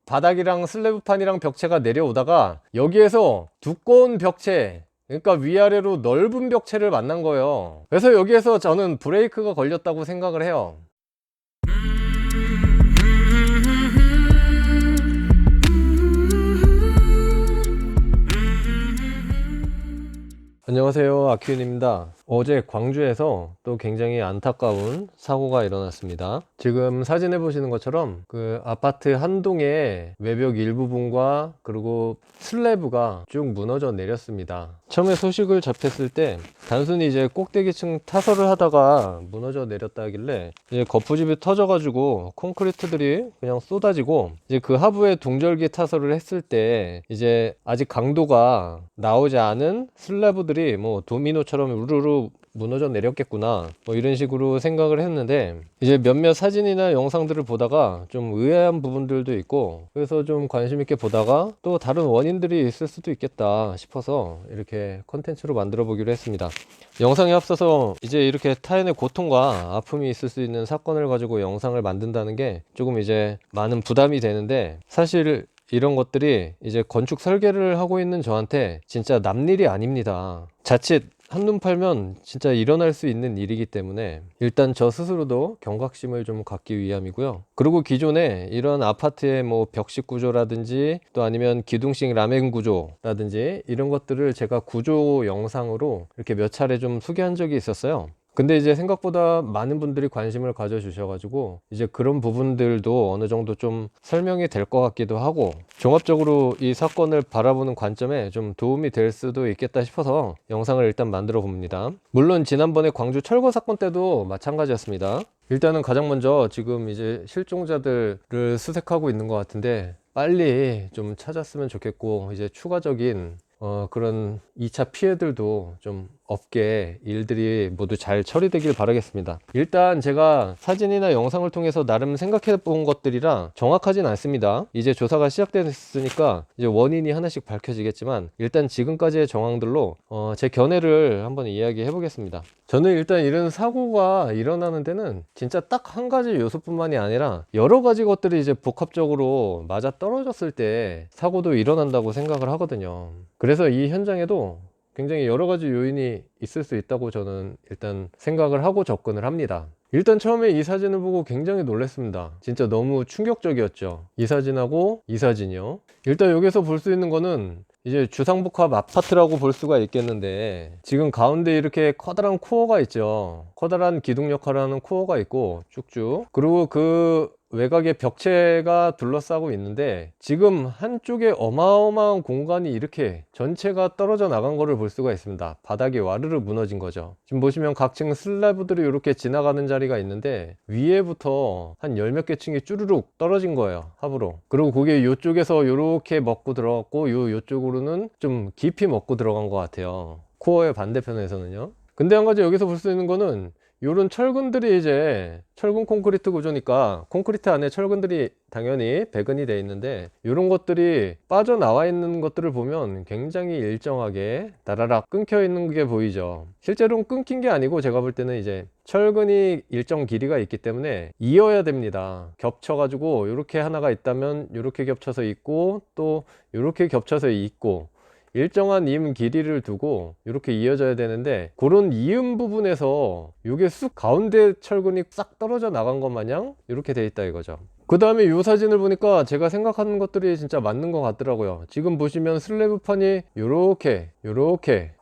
바닥이랑 슬래브판이랑 벽체가 내려오다가 여기에서 두꺼운 벽체, 그러니까 위아래로 넓은 벽체를 만난 거예요. 그래서 여기에서 저는 브레이크가 걸렸다고 생각을 해요. 안녕하세요, 아큐인입니다. 어제 광주에서 또 굉장히 안타까운 사고가 일어났습니다. 지금 사진에 보시는 것처럼 그 아파트 한 동의 외벽 일부분과 그리고 슬래브가 쭉 무너져 내렸습니다. 처음에 소식을 접했을 때 단순히 이제 꼭대기층 타설을 하다가 무너져 내렸다 하길래 이제 거푸집이 터져가지고 콘크리트들이 그냥 쏟아지고, 이제 그 하부에 둥절기 타설을 했을 때 이제 아직 강도가 나오지 않은 슬래브들이 뭐 도미노처럼 우르르 무너져 내렸겠구나, 뭐 이런 식으로 생각을 했는데, 이제 몇몇 사진이나 영상들을 보다가 좀 의아한 부분들도 있고, 그래서 좀 관심 있게 보다가 또 다른 원인들이 있을 수도 있겠다 싶어서 이렇게 컨텐츠로 만들어 보기로 했습니다. 영상에 앞서서 이제 이렇게 타인의 고통과 아픔이 있을 수 있는 사건을 가지고 영상을 만든다는 게 조금 이제 많은 부담이 되는데, 사실 이런 것들이 이제 건축 설계를 하고 있는 저한테 진짜 남일이 아닙니다. 자칫 한눈 팔면 진짜 일어날 수 있는 일이기 때문에 일단 저 스스로도 경각심을 좀 갖기 위함이고요. 그리고 기존에 이런 아파트의 뭐 벽식 구조라든지 또 아니면 기둥식 라멘 구조라든지 이런 것들을 제가 구조 영상으로 이렇게 몇 차례 좀 소개한 적이 있었어요. 근데 이제 생각보다 많은 분들이 관심을 가져 주셔가지고 이제 그런 부분들도 어느 정도 좀 설명이 될 것 같기도 하고, 종합적으로 이 사건을 바라보는 관점에 좀 도움이 될 수도 있겠다 싶어서 영상을 일단 만들어 봅니다. 물론 지난번에 광주 철거 사건 때도 마찬가지였습니다. 일단은 가장 먼저 지금 이제 실종자들을 수색하고 있는 것 같은데 빨리 좀 찾았으면 좋겠고, 이제 추가적인 그런 2차 피해들도 좀 없게 일들이 모두 잘 처리되길 바라겠습니다. 일단 제가 사진이나 영상을 통해서 나름 생각해 본 것들이라 정확하진 않습니다. 이제 조사가 시작됐으니까 이제 원인이 하나씩 밝혀지겠지만, 일단 지금까지의 정황들로 제 견해를 한번 이야기해 보겠습니다. 저는 일단 이런 사고가 일어나는 데는 진짜 딱 한 가지 요소뿐만이 아니라 여러 가지 것들이 이제 복합적으로 맞아 떨어졌을 때 사고도 일어난다고 생각을 하거든요. 그래서 이 현장에도 굉장히 여러 가지 요인이 있을 수 있다고 저는 일단 생각을 하고 접근을 합니다. 일단 처음에 이 사진을 보고 굉장히 놀랐습니다. 진짜 너무 충격적이었죠. 이 사진하고 이 사진이요. 일단 여기서 볼 수 있는 거는 이제 주상복합 아파트라고 볼 수가 있겠는데, 지금 가운데 이렇게 커다란 코어가 있죠. 커다란 기둥 역할을 하는 코어가 있고 쭉쭉, 그리고 그 외곽에 벽체가 둘러싸고 있는데 지금 한쪽에 어마어마한 공간이 이렇게 전체가 떨어져 나간 거를 볼 수가 있습니다. 바닥이 와르르 무너진 거죠. 지금 보시면 각층 슬래브들이 이렇게 지나가는 자리가 있는데 위에부터 한 열 몇 개 층이 쭈르륵 떨어진 거예요, 하부로. 그리고 그게 이쪽에서 이렇게 먹고 들어갔고 요쪽으로는 좀 깊이 먹고 들어간 것 같아요, 코어의 반대편에서는요. 근데 한 가지 여기서 볼 수 있는 거는 요런 철근들이 이제 철근 콘크리트 구조니까 콘크리트 안에 철근들이 당연히 배근이 돼 있는데, 이런 것들이 빠져나와 있는 것들을 보면 굉장히 일정하게 다라락 끊겨 있는 게 보이죠. 실제로는 끊긴 게 아니고 제가 볼 때는 이제 철근이 일정 길이가 있기 때문에 이어야 됩니다. 겹쳐 가지고 이렇게 하나가 있다면 이렇게 겹쳐서 있고 또 이렇게 겹쳐서 있고, 일정한 이음 길이를 두고 이렇게 이어져야 되는데, 그런 이음 부분에서 이게 쑥 가운데 철근이 싹 떨어져 나간 것 마냥 이렇게 돼 있다 이거죠. 그 다음에 이 사진을 보니까 제가 생각하는 것들이 진짜 맞는 것 같더라고요. 지금 보시면 슬래브 판이 요렇게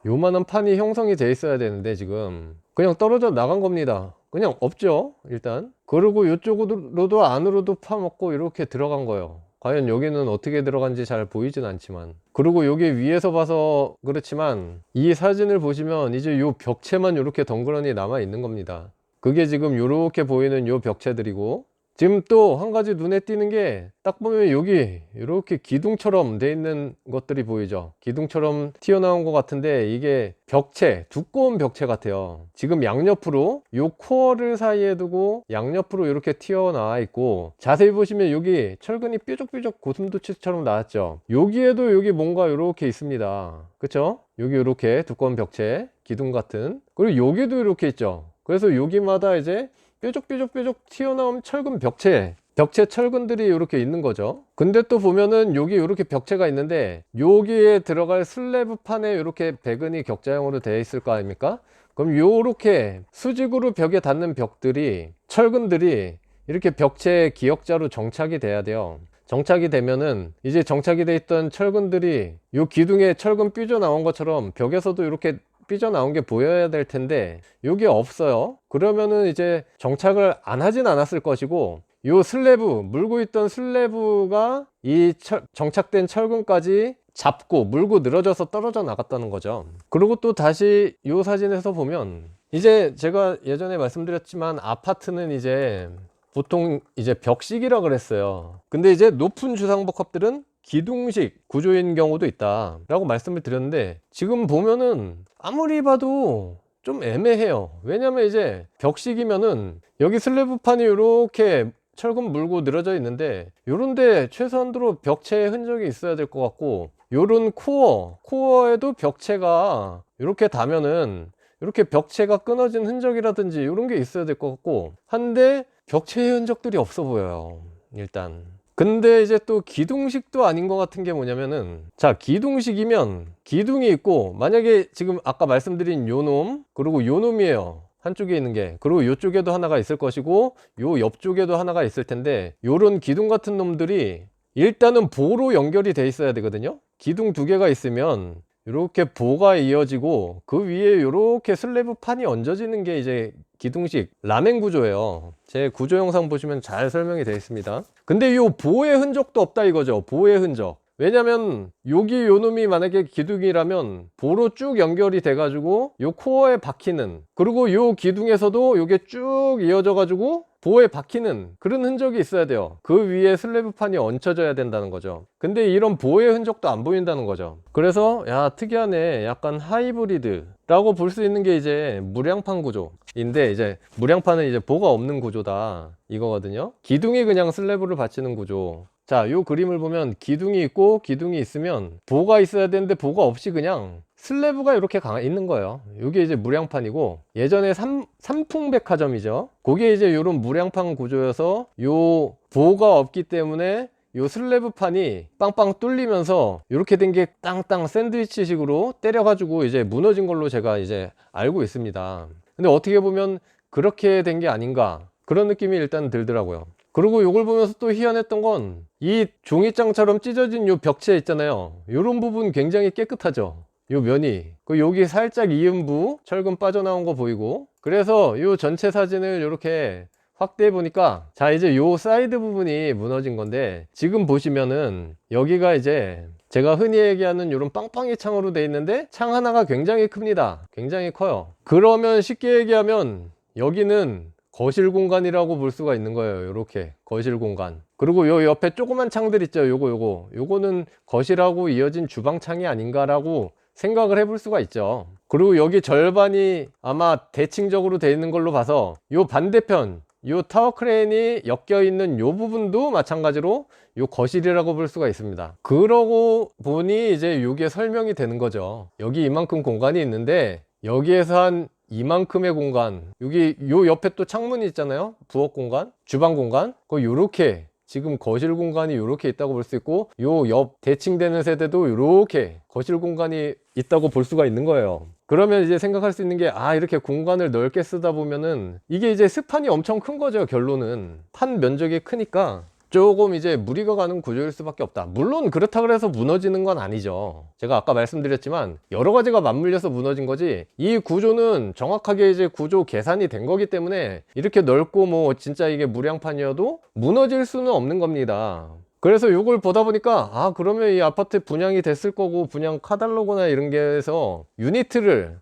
요만한 판이 형성이 돼 있어야 되는데 지금 그냥 떨어져 나간 겁니다. 그냥 없죠 일단. 그리고 이쪽으로도 안으로도 파먹고 이렇게 들어간 거예요. 과연 여기는 어떻게 들어간지 잘 보이진 않지만, 그리고 여기 위에서 봐서 그렇지만 이 사진을 보시면 이제 요 벽체만 이렇게 덩그러니 남아 있는 겁니다. 그게 지금 이렇게 보이는 요 벽체들이고, 지금 또 한 가지 눈에 띄는 게 딱 보면 여기 이렇게 기둥처럼 돼 있는 것들이 보이죠. 기둥처럼 튀어나온 것 같은데 이게 벽체, 두꺼운 벽체 같아요. 지금 양옆으로 요 코어를 사이에 두고 양옆으로 이렇게 튀어나와 있고, 자세히 보시면 여기 철근이 뾰족뾰족 고슴도치처럼 나왔죠. 여기에도 여기 뭔가 이렇게 있습니다. 그쵸? 여기 이렇게 두꺼운 벽체, 기둥 같은, 그리고 여기도 이렇게 있죠. 그래서 여기마다 이제 뾰족뾰족 튀어나온 철근 벽체, 벽체 철근들이 이렇게 있는 거죠. 근데 또 보면은 여기 이렇게 벽체가 있는데 여기에 들어갈 슬래브판에 이렇게 배근이 격자형으로 되어 있을 거 아닙니까? 그럼 요렇게 수직으로 벽에 닿는 벽들이, 철근들이 이렇게 벽체 기역자로 정착이 돼야 돼요. 정착이 되면은 이제 정착이 돼 있던 철근들이 요 기둥에 철근 삐져 나온 것처럼 벽에서도 이렇게 삐져나온 게 보여야 될 텐데 이게 없어요. 그러면은 이제 정착을 안 하진 않았을 것이고, 요 슬래브, 물고 있던 슬래브가 이 정착된 철근까지 잡고 물고 늘어져서 떨어져 나갔다는 거죠. 그리고 또 다시 요 사진에서 보면, 이제 제가 예전에 말씀드렸지만 아파트는 이제 보통 이제 벽식이라 그랬어요. 근데 이제 높은 주상복합들은 기둥식 구조인 경우도 있다 라고 말씀을 드렸는데, 지금 보면은 아무리 봐도 좀 애매해요. 왜냐면 이제 벽식이면은 여기 슬래브판이 이렇게 철근 물고 늘어져 있는데 요런데 최소한도로 벽체의 흔적이 있어야 될 것 같고, 요런 코어에도 벽체가 이렇게 닿으면은 이렇게 벽체가 끊어진 흔적이라든지 이런 게 있어야 될 것 같고 한데 벽체의 흔적들이 없어 보여요, 일단. 근데 이제 또 기둥식도 아닌 것 같은 게 뭐냐면은, 자, 기둥식이면 기둥이 있고, 만약에 지금 아까 말씀드린 요놈, 그리고 요놈이에요, 한쪽에 있는 게. 그리고 요쪽에도 하나가 있을 것이고 요 옆쪽에도 하나가 있을 텐데, 요런 기둥 같은 놈들이 일단은 보로 연결이 돼 있어야 되거든요. 기둥 두 개가 있으면 이렇게 보가 이어지고 그 위에 이렇게 슬래브 판이 얹어지는 게 이제 기둥식 라멘 구조예요. 제 구조 영상 보시면 잘 설명이 되어 있습니다. 근데 이 보의 흔적도 없다 이거죠. 보의 흔적. 왜냐면 여기 요 놈이 만약에 기둥이라면 보로 쭉 연결이 돼 가지고 요 코어에 박히는, 그리고 요 기둥에서도 요게 쭉 이어져 가지고 보에 박히는 그런 흔적이 있어야 돼요. 그 위에 슬래브판이 얹혀져야 된다는 거죠. 근데 이런 보의 흔적도 안 보인다는 거죠. 그래서 야, 특이하네, 약간 하이브리드 라고 볼 수 있는 게 이제 무량판 구조인데, 이제 무량판은 이제 보가 없는 구조다 이거거든요. 기둥이 그냥 슬래브를 받치는 구조. 자, 요 그림을 보면 기둥이 있고, 기둥이 있으면 보가 있어야 되는데 보가 없이 그냥 슬래브가 이렇게 있는 거예요. 이게 이제 무량판이고, 예전에 삼풍백화점이죠. 그게 이제 이런 무량판 구조여서 요 보가 없기 때문에 요 슬래브판이 빵빵 뚫리면서 이렇게 된 게 땅땅 샌드위치식으로 때려가지고 이제 무너진 걸로 제가 이제 알고 있습니다. 근데 어떻게 보면 그렇게 된 게 아닌가, 그런 느낌이 일단 들더라고요. 그리고 이걸 보면서 또 희한했던 건, 이 종이장처럼 찢어진 요 벽체 있잖아요. 요런 부분 굉장히 깨끗하죠. 요 면이, 여기 살짝 이음부 철근 빠져나온 거 보이고. 그래서 요 전체 사진을 이렇게 확대해 보니까, 자, 이제 요 사이드 부분이 무너진 건데, 지금 보시면은 여기가 이제 제가 흔히 얘기하는 요런 빵빵이 창으로 돼 있는데, 창 하나가 굉장히 큽니다. 굉장히 커요. 그러면 쉽게 얘기하면 여기는 거실 공간이라고 볼 수가 있는 거예요. 요렇게 거실 공간. 그리고 요 옆에 조그만 창들 있죠. 요거는 거실하고 이어진 주방 창이 아닌가라고 생각을 해볼 수가 있죠. 그리고 여기 절반이 아마 대칭적으로 돼 있는 걸로 봐서 요 반대편, 요 타워 크레인이 엮여 있는 요 부분도 마찬가지로 요 거실이라고 볼 수가 있습니다. 그러고 보니 이제 요게 설명이 되는 거죠. 여기 이만큼 공간이 있는데 여기에서 한 이만큼의 공간, 여기 요 옆에 또 창문이 있잖아요. 부엌 공간, 주방 공간, 요렇게 지금 거실 공간이 이렇게 있다고 볼 수 있고, 요 옆 대칭되는 세대도 이렇게 거실 공간이 있다고 볼 수가 있는 거예요. 그러면 이제 생각할 수 있는 게, 아, 이렇게 공간을 넓게 쓰다 보면은 이게 이제 스판이 엄청 큰 거죠. 결론은 판 면적이 크니까 조금 이제 무리가 가는 구조일 수밖에 없다. 물론 그렇다 그래서 무너지는 건 아니죠. 제가 아까 말씀드렸지만 여러 가지가 맞물려서 무너진 거지, 이 구조는 정확하게 이제 구조 계산이 된 거기 때문에 이렇게 넓고 뭐 진짜 이게 무량판이어도 무너질 수는 없는 겁니다. 그래서 이걸 보다 보니까, 아, 그러면 이 아파트 분양이 됐을 거고 분양 카탈로그나 이런 게에서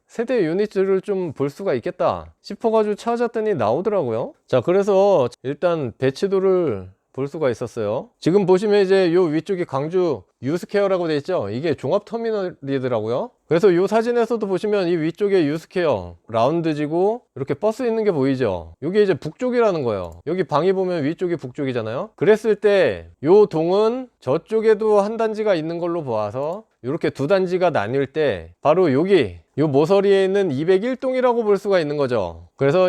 세대 유니트를 좀 볼 수가 있겠다 싶어가지고 찾았더니 나오더라고요. 자, 그래서 일단 배치도를 볼 수가 있었어요. 지금 보시면 이제 요 위쪽이 광주 유스케어라고 되어 있죠. 이게 종합터미널이더라고요. 그래서 요 사진에서도 보시면 이 위쪽에 유스케어 라운드지고 이렇게 버스 있는 게 보이죠. 이게 이제 북쪽이라는 거예요. 여기 방이 보면 위쪽이 북쪽이잖아요. 그랬을 때 요 동은 저쪽에도 한 단지가 있는 걸로 보아서 이렇게 두 단지가 나뉠 때 바로 여기 요 모서리에 있는 201동이라고 볼 수가 있는 거죠. 그래서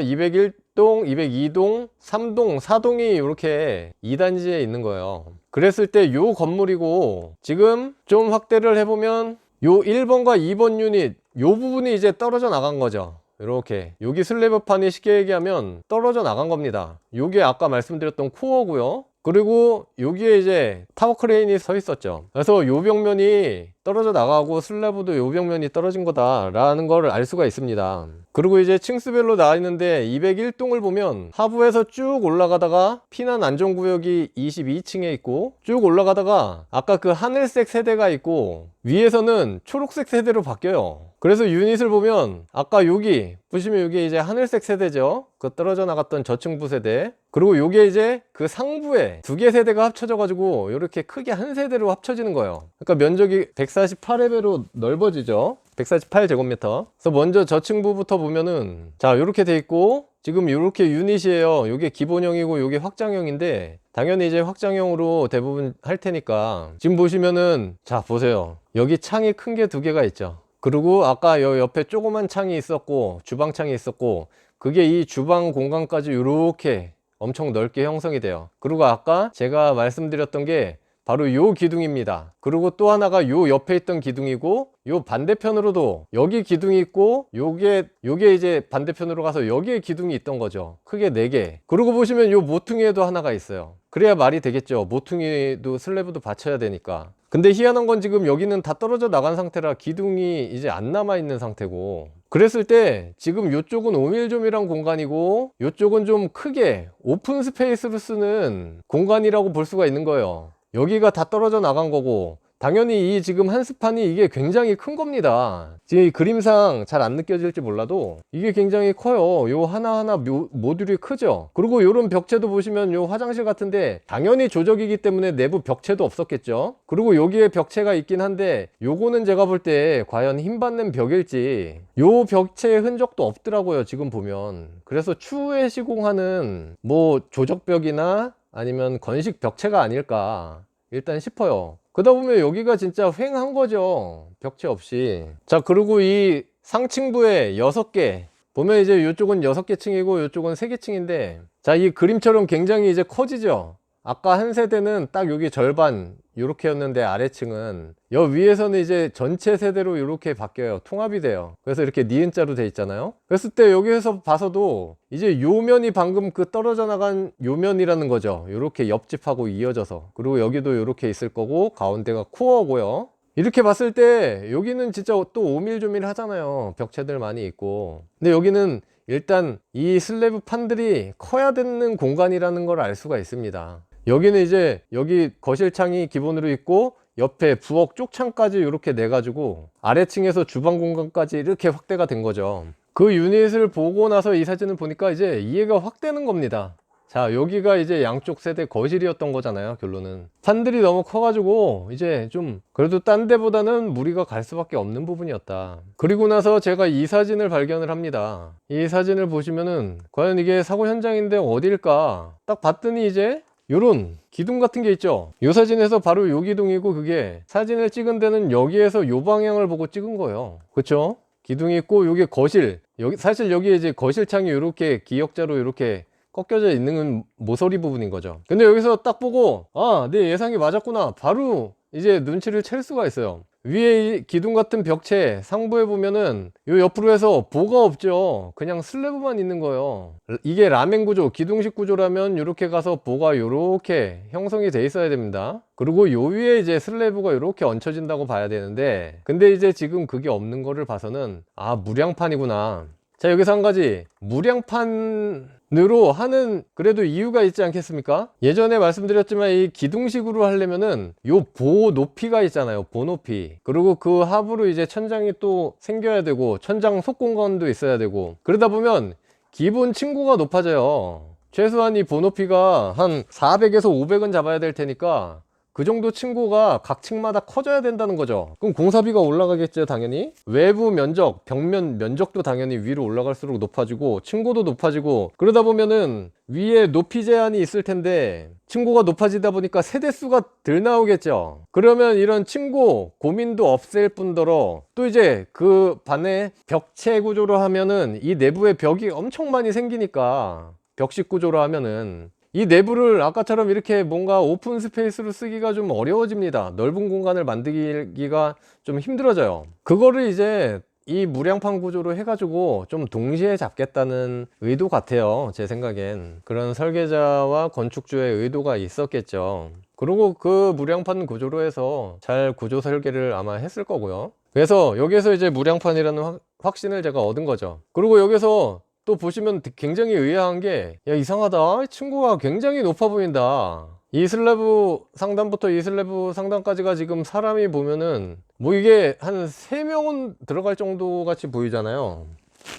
201동, 202동, 3동, 4동이 이렇게 2단지에 있는 거예요. 그랬을 때 요 건물이고, 지금 좀 확대를 해보면 요 1번과 2번 유닛 요 부분이 이제 떨어져 나간 거죠. 이렇게 여기 슬래브판이 쉽게 얘기하면 떨어져 나간 겁니다. 요게 아까 말씀드렸던 코어고요. 그리고 여기에 이제 타워 크레인이 서 있었죠. 그래서 요 벽면이 떨어져 나가고 슬래브도 요 벽면이 떨어진 거다 라는 걸 알 수가 있습니다. 그리고 이제 층수별로 나와 있는데 201동을 보면 하부에서 쭉 올라가다가 피난 안전구역이 22층에 있고, 쭉 올라가다가 아까 그 하늘색 세대가 있고, 위에서는 초록색 세대로 바뀌어요. 그래서 유닛을 보면 아까 여기 보시면 여기 이제 하늘색 세대죠. 그 떨어져 나갔던 저층부 세대. 그리고 요게 이제 그 상부에 두 개 세대가 합쳐져 가지고 이렇게 크게 한 세대로 합쳐지는 거예요. 그러니까 면적이 148회배로 넓어지죠. 148제곱미터. 그래서 먼저 저층부부터 보면은 자, 요렇게 돼 있고, 지금 요렇게 유닛이에요. 요게 기본형이고 요게 확장형인데, 당연히 이제 확장형으로 대부분 할 테니까 지금 보시면은, 자 보세요. 여기 창이 큰 게 두 개가 있죠. 그리고 아까 요 옆에 조그만 창이 있었고 주방창이 있었고, 그게 이 주방 공간까지 이렇게 엄청 넓게 형성이 돼요. 그리고 아까 제가 말씀드렸던 게 바로 요 기둥입니다. 그리고 또 하나가 요 옆에 있던 기둥이고, 요 반대편으로도 여기 기둥이 있고, 요게 이제 반대편으로 가서 여기에 기둥이 있던 거죠. 크게 4개. 그리고 보시면 요 모퉁이에도 하나가 있어요. 그래야 말이 되겠죠. 모퉁이도 슬래브도 받쳐야 되니까. 근데 희한한 건 지금 여기는 다 떨어져 나간 상태라 기둥이 이제 안 남아 있는 상태고, 그랬을 때 지금 요쪽은 오밀조밀한 공간이고, 요쪽은 좀 크게 오픈 스페이스로 쓰는 공간이라고 볼 수가 있는 거예요. 여기가 다 떨어져 나간 거고, 당연히 이 지금 한 스판이 이게 굉장히 큰 겁니다. 지금 이 그림상 잘 안 느껴질지 몰라도 이게 굉장히 커요. 요 하나하나 모듈이 크죠. 그리고 요런 벽체도 보시면 요 화장실 같은데 당연히 조적이기 때문에 내부 벽체도 없었겠죠. 그리고 여기에 벽체가 있긴 한데, 요거는 제가 볼 때 과연 힘받는 벽일지 요 벽체의 흔적도 없더라고요, 지금 보면. 그래서 추후에 시공하는 뭐 조적벽이나 아니면 건식 벽체가 아닐까 일단 싶어요. 그러다 보면 여기가 진짜 휑한 거죠, 벽체 없이. 자, 그리고 이 상층부에 6개 보면 이제 이쪽은 6개 층이고 이쪽은 3개 층인데, 자, 이 그림처럼 굉장히 이제 커지죠. 아까 한 세대는 딱 여기 절반 요렇게 였는데, 아래층은 여 위에서는 이제 전체 세대로 이렇게 바뀌어요. 통합이 돼요. 그래서 이렇게 니은자로 돼 있잖아요. 그랬을 때 여기에서 봐서도 이제 요면이 방금 그 떨어져 나간 요면이라는 거죠. 요렇게 옆집하고 이어져서. 그리고 여기도 요렇게 있을 거고, 가운데가 코어고요. 이렇게 봤을 때 여기는 진짜 또 오밀조밀 하잖아요. 벽체들 많이 있고. 근데 여기는 일단 이 슬래브 판들이 커야 되는 공간이라는 걸 알 수가 있습니다. 여기는 이제 여기 거실창이 기본으로 있고, 옆에 부엌 쪽창까지 이렇게 내가지고 아래층에서 주방 공간까지 이렇게 확대가 된 거죠. 그 유닛을 보고 나서 이 사진을 보니까 이제 이해가 확 되는 겁니다. 자, 여기가 이제 양쪽 세대 거실이었던 거잖아요, 결론은. 판들이 너무 커가지고 이제 좀 그래도 딴 데보다는 무리가 갈 수밖에 없는 부분이었다. 그리고 나서 제가 이 사진을 발견을 합니다. 이 사진을 보시면은 과연 이게 사고 현장인데 어딜까 딱 봤더니 이제 요런 기둥 같은 게 있죠. 요 사진에서 바로 요 기둥이고, 그게 사진을 찍은 데는 여기에서 요 방향을 보고 찍은 거예요. 그쵸? 기둥이 있고, 요게 거실. 여기 사실 여기에 이제 거실창이 요렇게 기역자로 이렇게 꺾여져 있는 모서리 부분인 거죠. 근데 여기서 딱 보고, 아, 내 예상이 맞았구나, 바로 이제 눈치를 챌 수가 있어요. 위에 이 기둥 같은 벽체 상부에 보면은 요 옆으로 해서 보가 없죠. 그냥 슬래브만 있는 거예요. 이게 라멘 구조, 기둥식 구조라면 이렇게 가서 보가 요렇게 형성이 돼 있어야 됩니다. 그리고 요 위에 이제 슬래브가 이렇게 얹혀진다고 봐야 되는데, 근데 이제 지금 그게 없는 거를 봐서는 아, 무량판이구나. 자, 여기서 한 가지, 무량판으로 하는 그래도 이유가 있지 않겠습니까? 예전에 말씀드렸지만 이 기둥식으로 하려면은 요 보 높이가 있잖아요, 보 높이. 그리고 그 하부로 이제 천장이 또 생겨야 되고, 천장 속공간도 있어야 되고, 그러다 보면 기본 층고가 높아져요. 최소한 이 보 높이가 한 400에서 500은 잡아야 될 테니까 그 정도 층고가 각 층마다 커져야 된다는 거죠. 그럼 공사비가 올라가겠죠, 당연히. 외부 면적, 벽면 면적도 당연히 위로 올라갈수록 높아지고 층고도 높아지고, 그러다 보면은 위에 높이 제한이 있을 텐데 층고가 높아지다 보니까 세대수가 덜 나오겠죠. 그러면 이런 층고 고민도 없앨 뿐더러 또 이제 그 반에 벽체 구조로 하면은 이 내부에 벽이 엄청 많이 생기니까, 벽식 구조로 하면은 이 내부를 아까처럼 이렇게 뭔가 오픈 스페이스로 쓰기가 좀 어려워집니다. 넓은 공간을 만들기가 좀 힘들어져요. 그거를 이제 이 무량판 구조로 해가지고 좀 동시에 잡겠다는 의도 같아요. 제 생각엔 그런 설계자와 건축주의 의도가 있었겠죠. 그리고 그 무량판 구조로 해서 잘 구조 설계를 아마 했을 거고요. 그래서 여기에서 이제 무량판이라는 확신을 제가 얻은 거죠. 그리고 여기서 또 보시면 굉장히 의아한 게, 야, 이상하다, 층고가 굉장히 높아 보인다. 이 슬래브 상단부터 이 슬래브 상단까지가 지금 사람이 보면은 뭐 이게 한 3명은 들어갈 정도 같이 보이잖아요.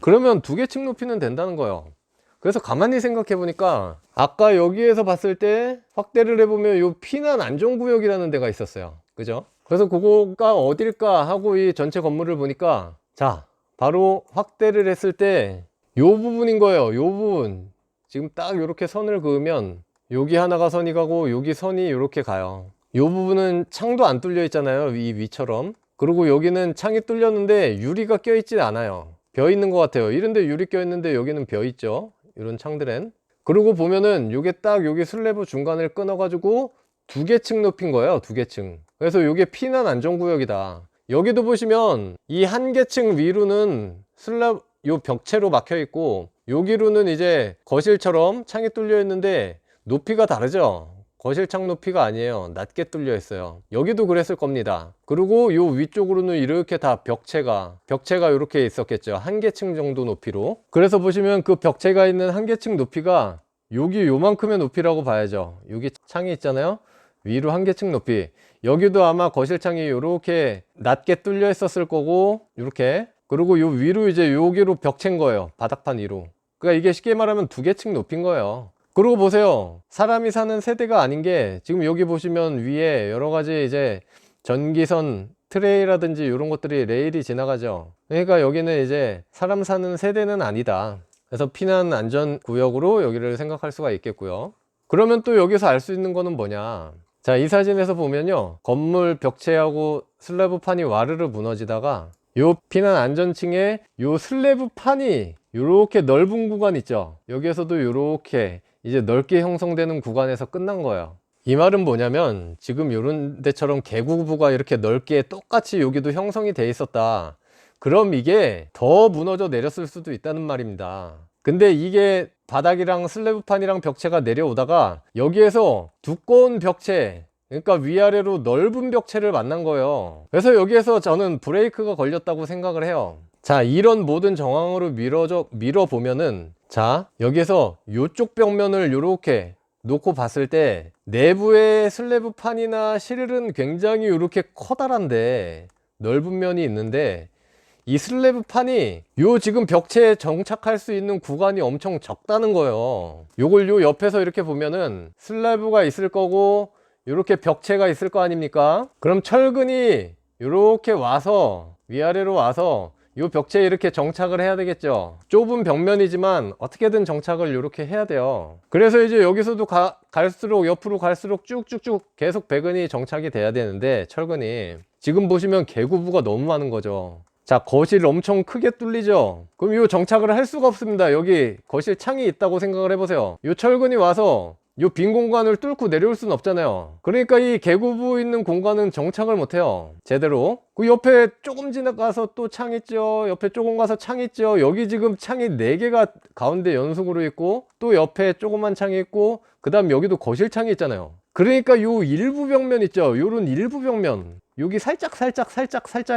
그러면 2개 층 높이는 된다는 거예요. 그래서 가만히 생각해 보니까 아까 여기에서 봤을 때 확대를 해보면 요 피난 안전구역이라는 데가 있었어요. 그죠? 그래서 그거가 어딜까 하고 이 전체 건물을 보니까, 자, 바로 확대를 했을 때 요 부분인 거예요. 요 부분. 지금 딱 이렇게 선을 그으면 여기 하나가 선이 가고 여기 선이 이렇게 가요. 요 부분은 창도 안 뚫려 있잖아요, 이 위처럼. 그리고 여기는 창이 뚫렸는데 유리가 껴 있지 않아요. 벼 있는 것 같아요. 이런데 유리 껴 있는데 여기는 벼 있죠, 이런 창들엔. 그리고 보면은 요게 딱 여기 슬래브 중간을 끊어 가지고 2개 층 높인 거예요. 2개 층. 그래서 요게 피난 안전구역이다. 여기도 보시면 이 1개 층 위로는 슬래브 요 벽체로 막혀 있고, 여기로는 이제 거실처럼 창이 뚫려 있는데 높이가 다르죠. 거실 창 높이가 아니에요. 낮게 뚫려 있어요. 여기도 그랬을 겁니다. 그리고 요 위쪽으로는 이렇게 다 벽체가 이렇게 있었겠죠. 1개 층 정도 높이로. 그래서 보시면 그 벽체가 있는 1개 층 높이가 여기 요만큼의 높이라고 봐야죠. 여기 창이 있잖아요. 위로 1개 층 높이. 여기도 아마 거실 창이 이렇게 낮게 뚫려 있었을 거고, 이렇게. 그리고 요 위로 이제 여기로 벽체인 거예요. 바닥판 위로. 그러니까 이게 쉽게 말하면 2개 층 높인 거예요. 그리고 보세요. 사람이 사는 세대가 아닌 게, 지금 여기 보시면 위에 여러 가지 이제 전기선 트레이라든지 이런 것들이 레일이 지나가죠. 그러니까 여기는 이제 사람 사는 세대는 아니다. 그래서 피난 안전 구역으로 여기를 생각할 수가 있겠고요. 그러면 또 여기서 알 수 있는 거는 뭐냐. 자, 이 사진에서 보면요, 건물 벽체하고 슬래브 판이 와르르 무너지다가 요 피난 안전층에 요 슬래브 판이 요렇게 넓은 구간 있죠. 여기에서도 요렇게 이제 넓게 형성되는 구간에서 끝난 거예요. 이 말은 뭐냐면, 지금 요런 데처럼 개구부가 이렇게 넓게 똑같이 여기도 형성이 돼 있었다. 그럼 이게 더 무너져 내렸을 수도 있다는 말입니다. 근데 이게 바닥이랑 슬래브판이랑 벽체가 내려오다가 여기에서 두꺼운 벽체, 그러니까 위아래로 넓은 벽체를 만난 거예요. 그래서 여기에서 저는 브레이크가 걸렸다고 생각을 해요. 자, 이런 모든 정황으로 밀어보면은, 자, 여기에서 이쪽 벽면을 이렇게 놓고 봤을 때 내부의 슬래브판이나 실은 굉장히 이렇게 커다란데 넓은 면이 있는데, 이 슬래브판이 요 지금 벽체에 정착할 수 있는 구간이 엄청 적다는 거예요. 요걸 요 옆에서 이렇게 보면은 슬래브가 있을 거고 이렇게 벽체가 있을 거 아닙니까? 그럼 철근이 이렇게 와서 위아래로 와서 요 벽체에 이렇게 정착을 해야 되겠죠. 좁은 벽면이지만 어떻게든 정착을 이렇게 해야 돼요. 그래서 이제 여기서도 갈수록 옆으로 갈수록 쭉쭉쭉 계속 배근이 정착이 돼야 되는데, 철근이 지금 보시면 개구부가 너무 많은 거죠. 자, 거실 엄청 크게 뚫리죠. 그럼 이 정착을 할 수가 없습니다. 여기 거실 창이 있다고 생각을 해보세요. 이 철근이 와서 이 빈 공간을 뚫고 내려올 수는 없잖아요. 그러니까 이 개구부 있는 공간은 정착을 못해요, 제대로. 그 옆에 조금 지나가서 또 창 있죠. 옆에 조금 가서 창 있죠. 여기 지금 창이 4개가 가운데 연속으로 있고, 또 옆에 조그만 창이 있고, 그 다음 여기도 거실 창이 있잖아요. 그러니까 요 일부 벽면 있죠. 요런 일부 벽면, 여기 살짝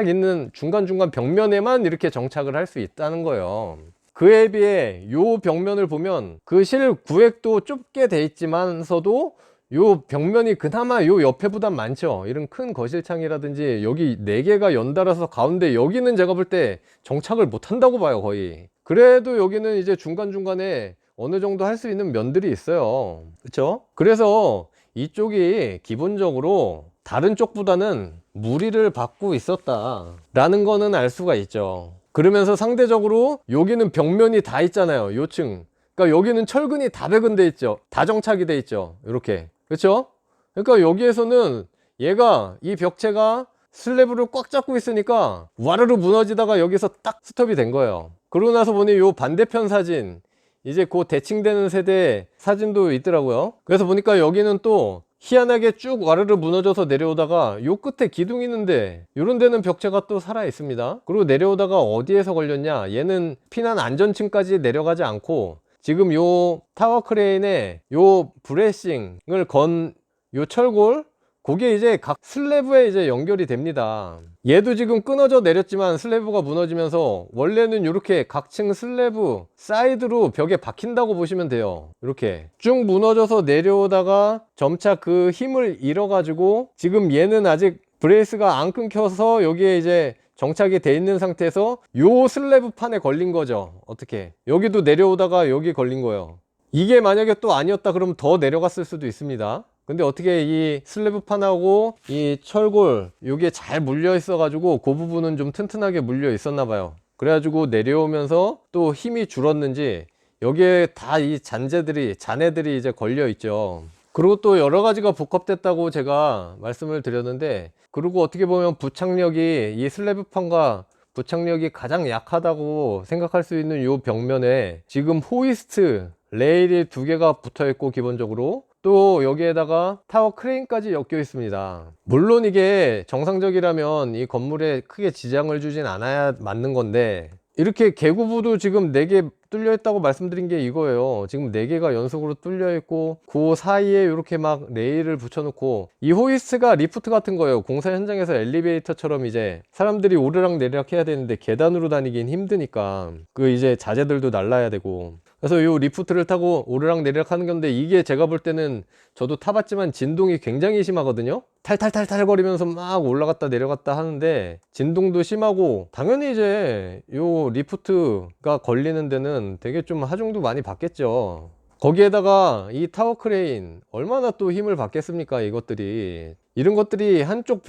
있는 중간중간 벽면에만 이렇게 정착을 할 수 있다는 거예요. 그에 비해 요 벽면을 보면 그 실 구획도 좁게 돼 있지만서도 요 벽면이 그나마 요 옆에보단 많죠. 이런 큰 거실창이라든지 여기 4개가 연달아서 가운데 여기는 제가 볼 때 정착을 못 한다고 봐요, 거의. 그래도 여기는 이제 중간중간에 어느 정도 할 수 있는 면들이 있어요. 그쵸? 그래서 이쪽이 기본적으로 다른 쪽보다는 무리를 받고 있었다 라는 거는 알 수가 있죠. 그러면서 상대적으로 여기는 벽면이 다 있잖아요, 요층. 그러니까 여기는 철근이 다 배근돼 있죠, 다 정착이 돼 있죠, 이렇게. 그렇죠? 그러니까 여기에서는 얘가, 이 벽체가 슬래브를 꽉 잡고 있으니까 와르르 무너지다가 여기서 딱 스톱이 된 거예요. 그러고 나서 보니 요 반대편 사진, 이제 곧 대칭되는 세대 사진도 있더라고요. 그래서 보니까 여기는 또 희한하게 쭉 와르르 무너져서 내려오다가 요 끝에 기둥이 있는데 요런 데는 벽체가 또 살아 있습니다. 그리고 내려오다가 어디에서 걸렸냐, 얘는 피난 안전층까지 내려가지 않고 지금 요 타워 크레인에 요 브레싱을 건 요 철골, 그게 이제 각 슬래브에 이제 연결이 됩니다. 얘도 지금 끊어져 내렸지만 슬래브가 무너지면서 원래는 이렇게 각층 슬래브 사이드로 벽에 박힌다고 보시면 돼요. 이렇게 쭉 무너져서 내려오다가 점차 그 힘을 잃어가지고 지금 얘는 아직 브레이스가 안 끊겨서 여기에 이제 정착이 돼 있는 상태에서 요 슬래브 판에 걸린 거죠. 어떻게 여기도 내려오다가 여기 걸린 거예요. 이게 만약에 또 아니었다 그러면 더 내려갔을 수도 있습니다. 근데 어떻게 이 슬래브 판하고 이 철골 요게 잘 물려 있어 가지고 그 부분은 좀 튼튼하게 물려 있었나 봐요. 그래가지고 내려오면서 또 힘이 줄었는지 여기에 다 이 잔해들이 이제 걸려 있죠. 그리고 또 여러 가지가 복합됐다고 제가 말씀을 드렸는데, 그리고 어떻게 보면 부착력이, 이 슬래브 판과 부착력이 가장 약하다고 생각할 수 있는 요 벽면에 지금 호이스트 레일이 2개가 붙어 있고, 기본적으로 또 여기에다가 타워 크레인까지 엮여 있습니다. 물론 이게 정상적이라면 이 건물에 크게 지장을 주진 않아야 맞는 건데, 이렇게 개구부도 지금 4개 뚫려 있다고 말씀드린 게 이거예요. 지금 4개가 연속으로 뚫려 있고 그 사이에 이렇게 막 레일을 붙여 놓고, 이 호이스트가 리프트 같은 거예요. 공사 현장에서 엘리베이터처럼 이제 사람들이 오르락 내리락 해야 되는데 계단으로 다니긴 힘드니까 그 이제 자재들도 날라야 되고, 그래서 이 리프트를 타고 오르락 내리락 하는 건데, 이게 제가 볼 때는 저도 타봤지만 진동이 굉장히 심하거든요. 탈탈탈탈 거리면서 막 올라갔다 내려갔다 하는데 진동도 심하고, 당연히 이제 요 리프트가 걸리는 데는 되게 좀 하중도 많이 받겠죠. 거기에다가 이 타워 크레인 얼마나 또 힘을 받겠습니까? 이것들이, 이런 것들이 한쪽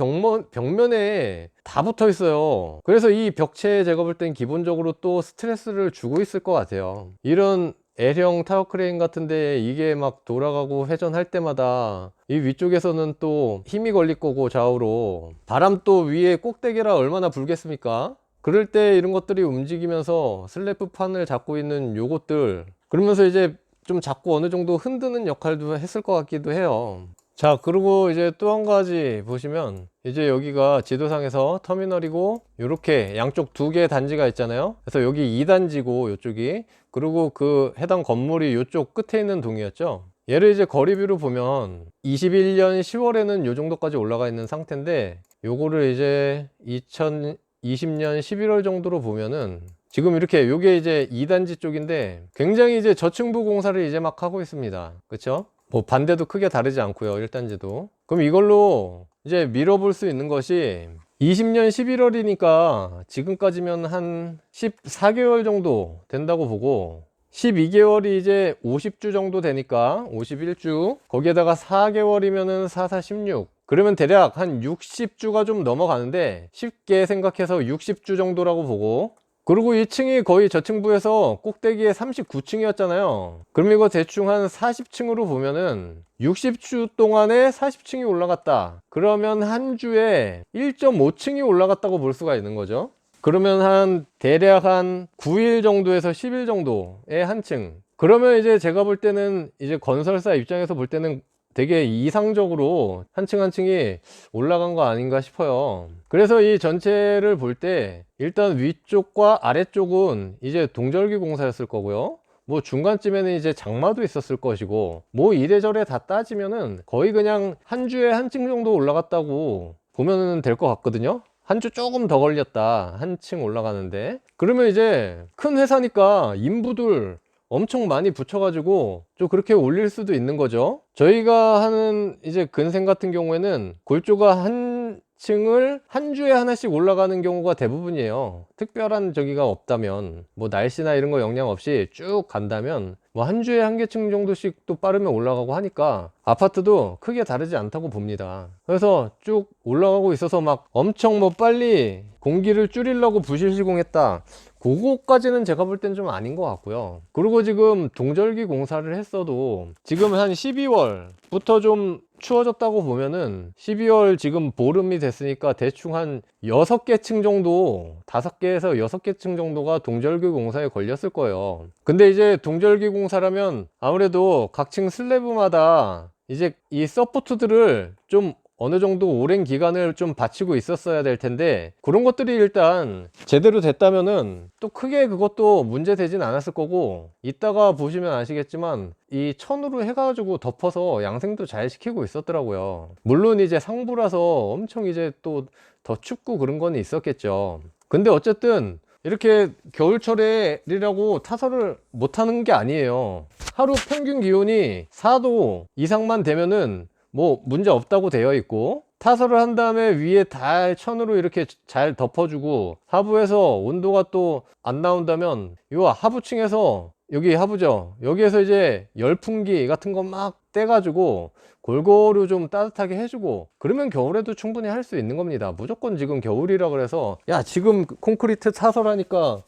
벽면에 다 붙어 있어요. 그래서 이 벽체에 제가 볼 땐 기본적으로 또 스트레스를 주고 있을 것 같아요. 이런 L형 타워 크레인 같은데 이게 막 돌아가고 회전할 때마다 이 위쪽에서는 또 힘이 걸릴 거고, 좌우로 바람 또 위에 꼭대기라 얼마나 불겠습니까? 그럴 때 이런 것들이 움직이면서 슬래브 판을 잡고 있는 요것들, 그러면서 이제 좀 자꾸 어느 정도 흔드는 역할도 했을 것 같기도 해요. 자, 그리고 이제 또 한 가지 보시면, 이제 여기가 지도상에서 터미널이고 이렇게 양쪽 2개의 단지가 있잖아요. 그래서 여기 2단지고 이쪽이, 그리고 그 해당 건물이 이쪽 끝에 있는 동이었죠. 얘를 이제 거리뷰로 보면 21년 10월에는 요 정도까지 올라가 있는 상태인데, 요거를 이제 2020년 11월 정도로 보면은 지금 이렇게, 요게 이제 2단지 쪽인데 굉장히 이제 저층부 공사를 이제 막 하고 있습니다. 그쵸? 뭐 반대도 크게 다르지 않고요, 1단지도. 그럼 이걸로 이제 밀어볼 수 있는 것이 20년 11월이니까 지금까지면 한 14개월 정도 된다고 보고, 12개월이 이제 50주 정도 되니까 51주, 거기에다가 4개월이면은 4, 4, 16, 그러면 대략 한 60주가 좀 넘어가는데, 쉽게 생각해서 60주 정도라고 보고, 그리고 이 층이 거의 저층부에서 꼭대기에 39층이었잖아요. 그럼 이거 대충 한 40층으로 보면은 60주 동안에 40층이 올라갔다. 그러면 한 주에 1.5층이 올라갔다고 볼 수가 있는 거죠. 그러면 한 대략 한 9일 정도에서 10일 정도의 한 층. 그러면 이제 제가 볼 때는, 이제 건설사 입장에서 볼 때는 되게 이상적으로 한 층 한 층이 올라간 거 아닌가 싶어요. 그래서 이 전체를 볼 때 일단 위쪽과 아래쪽은 이제 동절기 공사였을 거고요. 뭐 중간쯤에는 이제 장마도 있었을 것이고, 뭐 이래저래 다 따지면은 거의 그냥 한 주에 한 층 정도 올라갔다고 보면 될 것 같거든요. 한 주 조금 더 걸렸다, 한 층 올라가는데. 그러면 이제 큰 회사니까 인부들 엄청 많이 붙여가지고 좀 그렇게 올릴 수도 있는 거죠. 저희가 하는 이제 근생 같은 경우에는 골조가 한 층을 한 주에 하나씩 올라가는 경우가 대부분이에요. 특별한 저기가 없다면, 뭐 날씨나 이런 거 영향 없이 쭉 간다면 뭐 한 주에 한 개층 정도씩 또 빠르면 올라가고 하니까 아파트도 크게 다르지 않다고 봅니다. 그래서 쭉 올라가고 있어서 막 엄청 뭐 빨리 공기를 줄이려고 부실 시공했다, 그거까지는 제가 볼 땐 좀 아닌 것 같고요. 그리고 지금 동절기 공사를 했어도 지금 한 12월부터 좀 추워졌다고 보면은 12월 지금 보름이 됐으니까 대충 한 6개 층 정도, 5개에서 6개 층 정도가 동절기 공사에 걸렸을 거예요. 근데 이제 동절기 공사라면 아무래도 각 층 슬래브마다 이제 이 서포트들을 좀 어느 정도 오랜 기간을 좀 받치고 있었어야 될 텐데, 그런 것들이 일단 제대로 됐다면은 또 크게 그것도 문제 되진 않았을 거고, 이따가 보시면 아시겠지만 이 천으로 해가지고 덮어서 양생도 잘 시키고 있었더라고요. 물론 이제 상부라서 엄청 이제 또 더 춥고 그런 건 있었겠죠. 근데 어쨌든 이렇게 겨울철에라고 타설을 못하는 게 아니에요. 하루 평균 기온이 4도 이상만 되면은 뭐 문제 없다고 되어 있고, 타설을 한 다음에 위에 달 천으로 이렇게 잘 덮어주고 하부에서 온도가 또 안 나온다면 요 하부층에서, 여기 하부죠, 여기에서 이제 열풍기 같은 거 막 떼가지고 골고루 좀 따뜻하게 해주고, 그러면 겨울에도 충분히 할 수 있는 겁니다. 무조건 지금 겨울이라 그래서 야 지금 콘크리트 타설하니까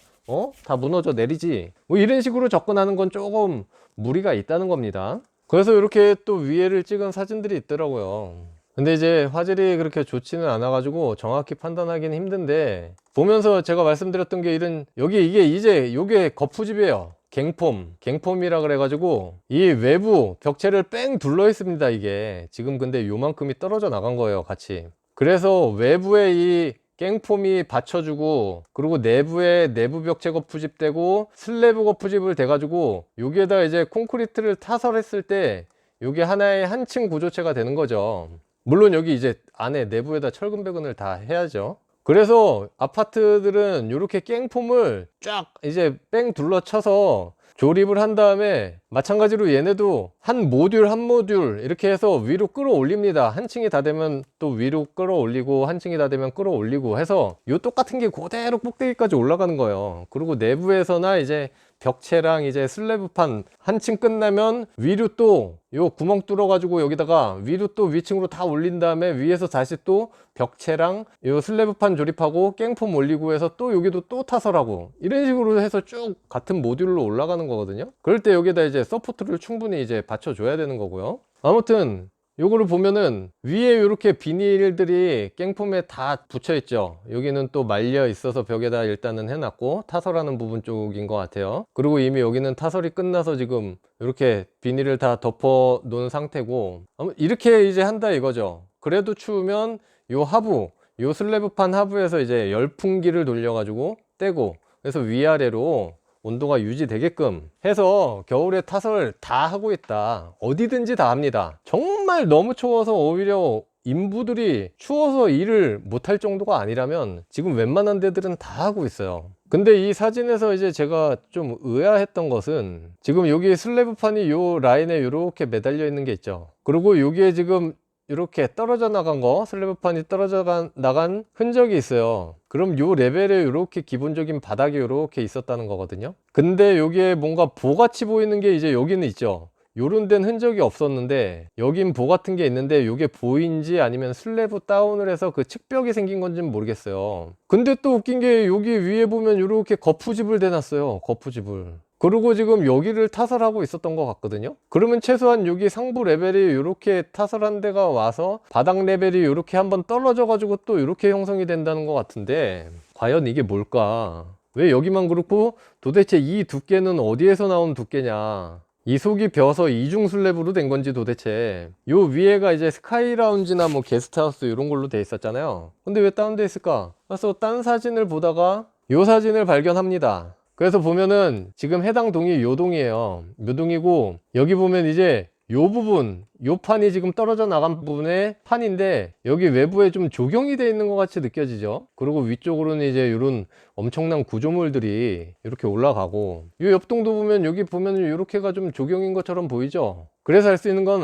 다 무너져 내리지, 뭐 이런 식으로 접근하는 건 조금 무리가 있다는 겁니다. 그래서 이렇게 또 위에를 찍은 사진들이 있더라고요. 근데 이제 화질이 그렇게 좋지는 않아 가지고 정확히 판단하기는 힘든데, 보면서 제가 말씀드렸던 게 이런, 여기 이게 이제 요게 거푸집이에요. 갱폼이라 그래 가지고 이 외부 벽체를 뺑 둘러 있습니다. 이게 지금 근데 요만큼이 떨어져 나간 거예요, 같이. 그래서 외부에 이 깽폼이 받쳐주고, 그리고 내부에 내부 벽체 거푸집 되고 슬래브 거푸집을 대가지고 여기에다 이제 콘크리트를 타설했을 때 이게 하나의 한 층 구조체가 되는 거죠. 물론 여기 이제 안에 내부에다 철근 배근을 다 해야죠. 그래서 아파트들은 이렇게 깽폼을 쫙 이제 뺑 둘러쳐서 조립을 한 다음에, 마찬가지로 얘네도 한 모듈 이렇게 해서 위로 끌어올립니다. 한 층이 다 되면 또 위로 끌어올리고, 한 층이 다 되면 끌어올리고 해서 요 똑같은 게 그대로 꼭대기까지 올라가는 거예요. 그리고 내부에서나 이제 벽체랑 이제 슬래브판 한 층 끝나면 위로 또 요 구멍 뚫어 가지고 여기다가 위로 또 위층으로 다 올린 다음에 위에서 다시 또 벽체랑 요 슬래브판 조립하고 깽폼 올리고 해서 또 여기도 또 타설하고, 이런 식으로 해서 쭉 같은 모듈로 올라가는 거거든요. 그럴 때 여기다 이제 서포트를 충분히 이제 받쳐 줘야 되는 거고요. 아무튼 요거를 보면은 위에 이렇게 비닐들이 깽폼에 다 붙여 있죠. 여기는 또 말려 있어서 벽에다 일단은 해놨고, 타설하는 부분 쪽인 것 같아요. 그리고 이미 여기는 타설이 끝나서 지금 이렇게 비닐을 다 덮어 놓은 상태고, 이렇게 이제 한다 이거죠. 그래도 추우면 요 하부, 요 슬래브판 하부에서 이제 열풍기를 돌려 가지고 떼고, 그래서 위아래로 온도가 유지되게끔 해서 겨울에 타설 다 하고 있다. 어디든지 다 합니다. 정말 너무 추워서 오히려 인부들이 추워서 일을 못할 정도가 아니라면 지금 웬만한 데들은 다 하고 있어요. 근데 이 사진에서 이제 제가 좀 의아했던 것은, 지금 여기 슬래브판이 요 라인에 이렇게 매달려 있는 게 있죠. 그리고 여기에 지금 이렇게 떨어져 나간 거, 슬래브판이 떨어져 나간 흔적이 있어요. 그럼 요 레벨에 이렇게 기본적인 바닥이 이렇게 있었다는 거거든요. 근데 여기에 뭔가 보같이 보이는 게 이제 여기는 있죠. 요런 데는 흔적이 없었는데 여긴 보 같은 게 있는데, 요게 보인지 아니면 슬래브 다운을 해서 그 측벽이 생긴 건지는 모르겠어요. 근데 또 웃긴 게 여기 위에 보면 이렇게 거푸집을 대놨어요. 거푸집을. 그리고 지금 여기를 타설하고 있었던 것 같거든요. 그러면 최소한 여기 상부 레벨이 이렇게 타설한 데가 와서 바닥 레벨이 이렇게 한번 떨어져 가지고 또 이렇게 형성이 된다는 것 같은데, 과연 이게 뭘까? 왜 여기만 그렇고 도대체 이 두께는 어디에서 나온 두께냐? 이 속이 벼서 이중 슬래브로 된 건지, 도대체 요 위에가 이제 스카이 라운지나 뭐 게스트하우스 이런 걸로 돼 있었잖아요. 근데 왜 다운돼 있을까? 그래서 딴 사진을 보다가 요 사진을 발견합니다. 그래서 보면은 지금 해당 동이 요 동이에요. 요 동이고, 여기 보면 이제 요 부분, 요 판이 지금 떨어져 나간 부분의 판인데, 여기 외부에 좀 조경이 되어 있는 것 같이 느껴지죠. 그리고 위쪽으로는 이제 이런 엄청난 구조물들이 이렇게 올라가고, 요 옆동도 보면 여기 보면 이렇게가 좀 조경인 것처럼 보이죠. 그래서 할 수 있는 건,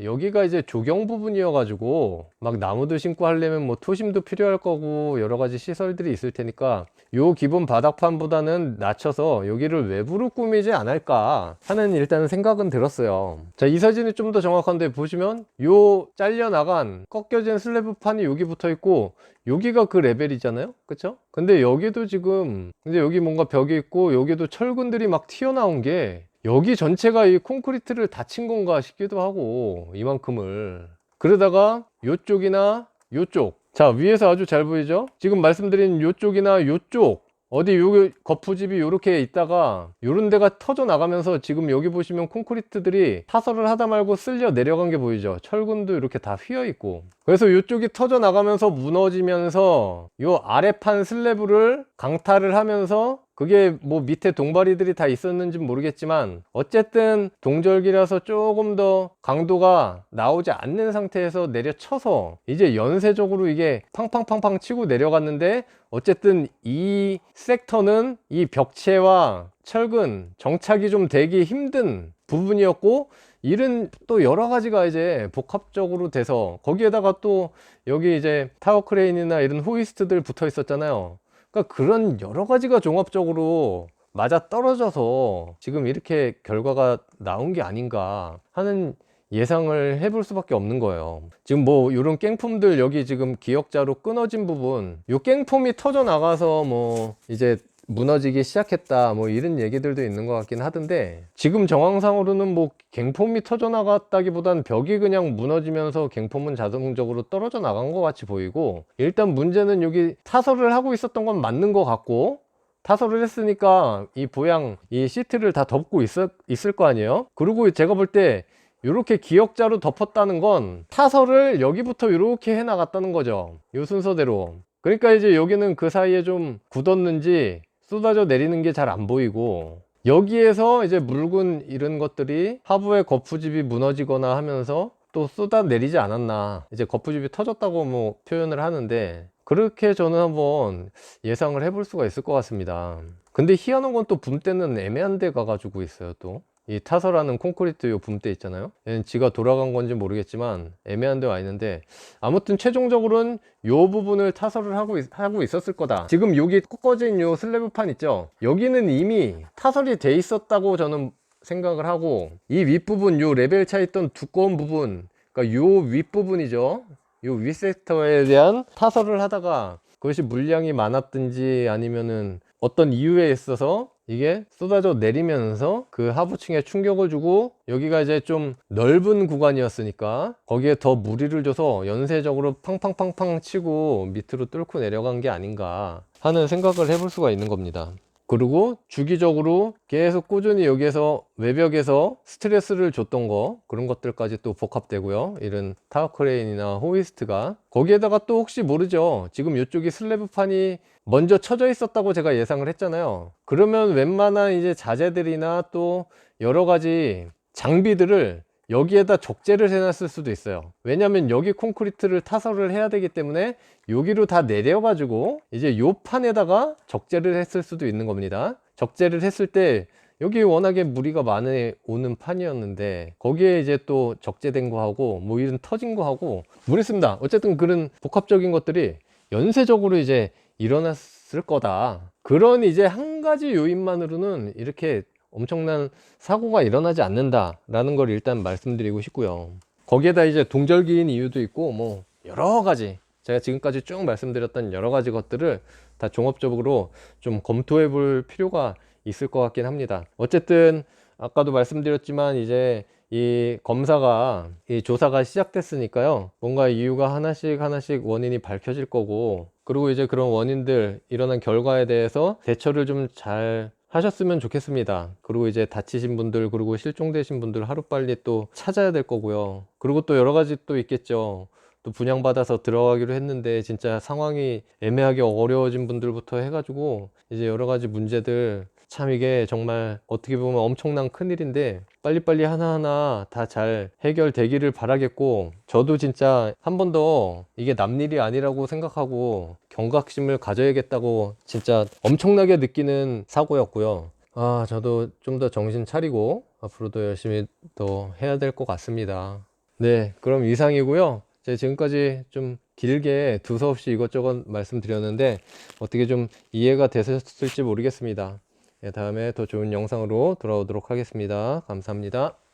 여기가 이제 조경 부분이어가지고 막 나무도 심고 하려면 뭐 토심도 필요할 거고 여러 가지 시설들이 있을 테니까 요 기본 바닥판보다는 낮춰서 여기를 외부로 꾸미지 않을까 하는 일단은 생각은 들었어요. 자, 이 사진이 좀 더 정확한데 보시면 요 잘려나간 꺾여진 슬래브판이 여기 붙어 있고 여기가 그 레벨이잖아요, 그쵸? 근데 여기도 지금 이제 여기 뭔가 벽이 있고 여기도 철근들이 막 튀어나온 게 여기 전체가 이 콘크리트를 닫힌 건가 싶기도 하고, 이만큼을. 그러다가 요쪽이나 요쪽, 자, 위에서 아주 잘 보이죠? 지금 말씀드린 요쪽이나 요쪽 어디 요 거푸집이 요렇게 있다가 요런 데가 터져 나가면서 지금 여기 보시면 콘크리트들이 타설을 하다 말고 쓸려 내려간 게 보이죠? 철근도 이렇게 다 휘어 있고. 그래서 요쪽이 터져 나가면서 무너지면서 요 아래판 슬래브를 강타를 하면서, 그게 뭐 밑에 동바리들이 다 있었는지 모르겠지만 어쨌든 동절기라서 조금 더 강도가 나오지 않는 상태에서 내려쳐서 이제 연쇄적으로 이게 팡팡팡팡 치고 내려갔는데, 어쨌든 이 섹터는 이 벽체와 철근 정착이 좀 되기 힘든 부분이었고, 일은 또 여러 가지가 이제 복합적으로 돼서 거기에다가 또 여기 이제 타워 크레인이나 이런 호이스트들 붙어 있었잖아요. 그러니까 그런 여러 가지가 종합적으로 맞아 떨어져서 지금 이렇게 결과가 나온 게 아닌가 하는 예상을 해볼 수밖에 없는 거예요. 지금 뭐 이런 깽품들 여기 지금 기역자로 끊어진 부분, 요 깽폼이 터져 나가서 뭐 이제 무너지기 시작했다 뭐 이런 얘기들도 있는 것 같긴 하던데, 지금 정황상으로는 뭐 갱폼이 터져 나갔다기보단 벽이 그냥 무너지면서 갱폼은 자동적으로 떨어져 나간 것 같이 보이고, 일단 문제는 여기 타설을 하고 있었던 건 맞는 것 같고, 타설을 했으니까 이 보양 이 시트를 다 덮고 있을 거 아니에요. 그리고 제가 볼 때 이렇게 기역자로 덮었다는 건 타설을 여기부터 이렇게 해 나갔다는 거죠, 이 순서대로. 그러니까 이제 여기는 그 사이에 좀 굳었는지 쏟아져 내리는 게 잘 안 보이고, 여기에서 이제 묽은 이런 것들이 하부의 거푸집이 무너지거나 하면서 또 쏟아 내리지 않았나, 이제 거푸집이 터졌다고 뭐 표현을 하는데, 그렇게 저는 한번 예상을 해볼 수가 있을 것 같습니다. 근데 희한한 건 또 붐대는 애매한 데 가가지고 있어요. 또 이 타설하는 콘크리트 요 붐대 있잖아요, 얘는 지가 돌아간 건지 모르겠지만 애매한 데 와 있는데, 아무튼 최종적으로는 요 부분을 타설을 하고 있었을 거다. 지금 여기 꺾어진 요 슬래브판 있죠, 여기는 이미 타설이 돼 있었다고 저는 생각을 하고, 이 윗부분 요 레벨 차 있던 두꺼운 부분, 그러니까 요 윗부분이죠, 요 윗섹터에 대한 타설을 하다가 그것이 물량이 많았든지 아니면은 어떤 이유에 있어서 이게 쏟아져 내리면서 그 하부층에 충격을 주고, 여기가 이제 좀 넓은 구간이었으니까 거기에 더 무리를 줘서 연쇄적으로 팡팡팡팡 치고 밑으로 뚫고 내려간 게 아닌가 하는 생각을 해볼 수가 있는 겁니다. 그리고 주기적으로 계속 꾸준히 여기에서 외벽에서 스트레스를 줬던 거, 그런 것들까지 또 복합되고요, 이런 타워 크레인이나 호이스트가. 거기에다가 또 혹시 모르죠, 지금 이쪽이 슬래브판이 먼저 쳐져 있었다고 제가 예상을 했잖아요. 그러면 웬만한 이제 자재들이나 또 여러 가지 장비들을 여기에다 적재를 해놨을 수도 있어요. 왜냐면 여기 콘크리트를 타설을 해야 되기 때문에 여기로 다 내려가지고 이제 요 판에다가 적재를 했을 수도 있는 겁니다. 적재를 했을 때 여기 워낙에 무리가 많이 오는 판이었는데 거기에 이제 또 적재된 거 하고 뭐 이런 터진 거 하고 모르겠습니다. 어쨌든 그런 복합적인 것들이 연쇄적으로 이제 일어났을 거다. 그런 이제 한 가지 요인만으로는 이렇게 엄청난 사고가 일어나지 않는다 라는 걸 일단 말씀드리고 싶고요. 거기에다 이제 동절기인 이유도 있고 뭐 여러 가지, 제가 지금까지 쭉 말씀드렸던 여러 가지 것들을 다 종합적으로 좀 검토해 볼 필요가 있을 것 같긴 합니다. 어쨌든 아까도 말씀드렸지만 이제 이 검사가, 이 조사가 시작됐으니까요, 뭔가 이유가 하나씩 원인이 밝혀질 거고, 그리고 이제 그런 원인들, 일어난 결과에 대해서 대처를 좀 잘 하셨으면 좋겠습니다. 그리고 이제 다치신 분들, 그리고 실종되신 분들 하루빨리 또 찾아야 될 거고요. 그리고 또 여러 가지 또 있겠죠. 또 분양받아서 들어가기로 했는데 진짜 상황이 애매하게 어려워진 분들부터 해가지고 이제 여러 가지 문제들, 참 이게 정말 어떻게 보면 엄청난 큰일인데 빨리빨리 하나하나 다 잘 해결되기를 바라겠고, 저도 진짜 한 번 더 이게 남일이 아니라고 생각하고 경각심을 가져야겠다고 진짜 엄청나게 느끼는 사고였고요. 저도 좀 더 정신 차리고 앞으로도 열심히 또 해야 될 것 같습니다. 네, 그럼 이상이고요. 제가 지금까지 좀 길게 두서없이 이것저것 말씀드렸는데 어떻게 좀 이해가 되셨을지 모르겠습니다. 네, 다음에 더 좋은 영상으로 돌아오도록 하겠습니다. 감사합니다.